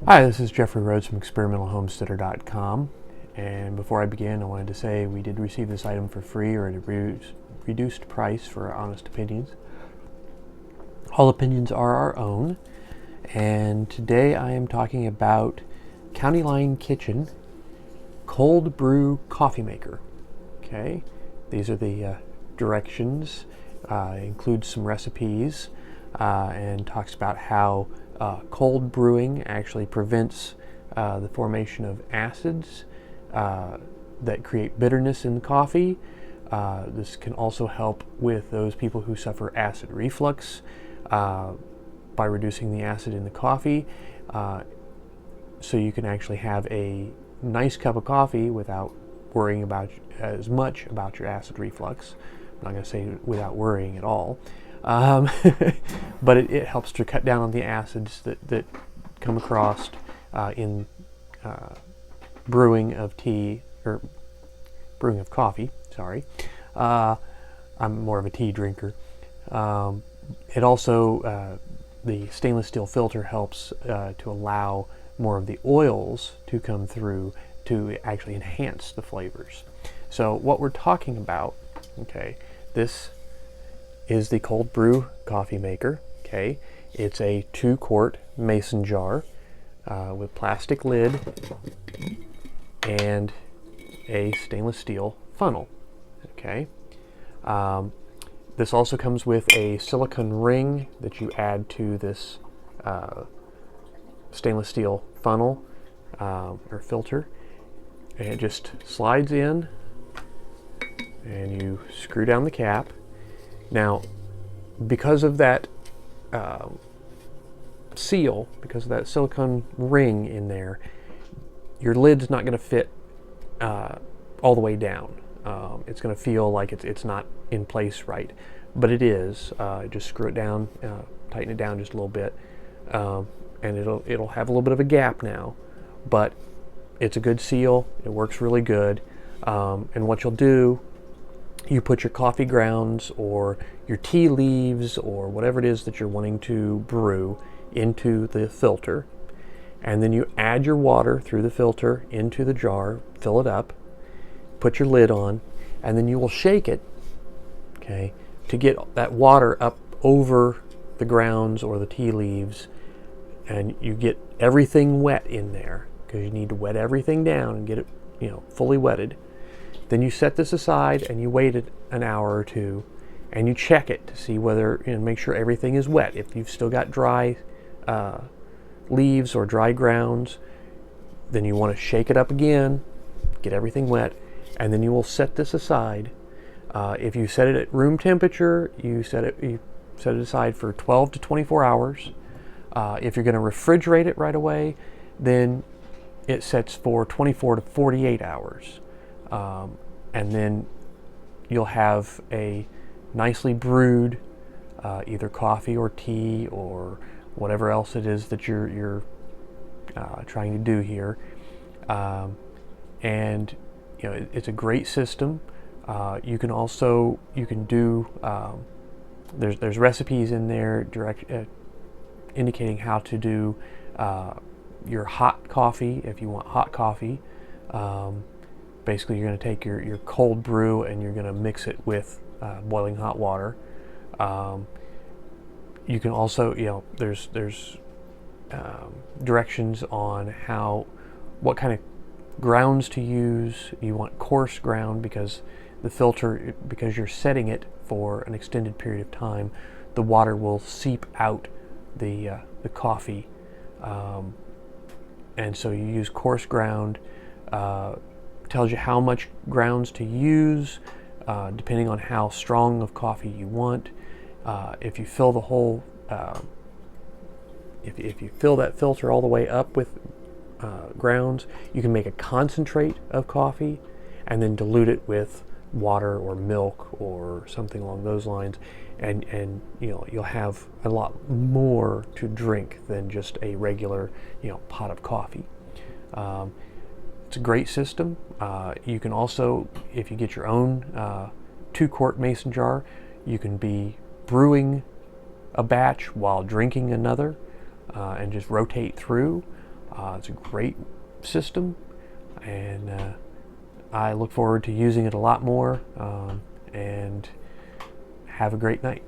Hi, this is Jeffrey Rhoades from experimentalhomesteader.com, and before I begin I wanted to say we did receive this item for free or at a reduced price for our honest opinions. All opinions are our own, and today I am talking about County Line Kitchen Cold Brew Coffee Maker. Okay, these are the directions. Includes some recipes and talks about how cold brewing actually prevents the formation of acids that create bitterness in the coffee. This can also help with those people who suffer acid reflux by reducing the acid in the coffee, so you can actually have a nice cup of coffee without worrying about as much about your acid reflux. I'm not going to say without worrying at all. But it helps to cut down on the acids that come across in brewing of tea, or brewing of coffee, sorry. I'm more of a tea drinker. It also, the stainless steel filter helps to allow more of the oils to come through to actually enhance the flavors. So what we're talking about, okay, this is the Cold Brew Coffee Maker. Okay, it's a 2-quart mason jar with plastic lid and a stainless steel funnel. Okay, this also comes with a silicone ring that you add to this stainless steel funnel or filter, and it just slides in and you screw down the cap. Now, because of that seal, because of that silicone ring in there, your lid's not going to fit all the way down. It's going to feel like it's not in place right, but it is. Just screw it down, tighten it down just a little bit, and it'll have a little bit of a gap now, but it's a good seal. It works really good. And what you'll do, you put your coffee grounds or your tea leaves or whatever it is that you're wanting to brew into the filter, and then you add your water through the filter into the jar, fill it up, put your lid on, and then you will shake it, okay, to get that water up over the grounds or the tea leaves, and you get everything wet in there because you need to wet everything down and get it, fully wetted. Then you set this aside and you wait an hour or two, and you check it to see whether, make sure everything is wet. If you've still got dry leaves or dry grounds, then you want to shake it up again, get everything wet, and then you will set this aside. If you set it at room temperature, you set it aside for 12 to 24 hours. If you're going to refrigerate it right away, then it sets for 24 to 48 hours. And then you'll have a nicely brewed either coffee or tea or whatever else it is that you're trying to do here. And it's a great system. You can do there's recipes in there indicating how to do your hot coffee if you want hot coffee. Basically, you're going to take your cold brew and you're going to mix it with boiling hot water. You can also, there's directions on what kind of grounds to use. You want coarse ground because the filter, because you're setting it for an extended period of time, the water will seep out the coffee, and so you use coarse ground. Tells you how much grounds to use depending on how strong of coffee you want. If you fill the whole if you fill that filter all the way up with grounds, you can make a concentrate of coffee and then dilute it with water or milk or something along those lines, and you'll have a lot more to drink than just a regular pot of coffee. It's a great system. You can also, if you get your own 2-quart mason jar, you can be brewing a batch while drinking another and just rotate through. It's a great system, and I look forward to using it a lot more, and have a great night.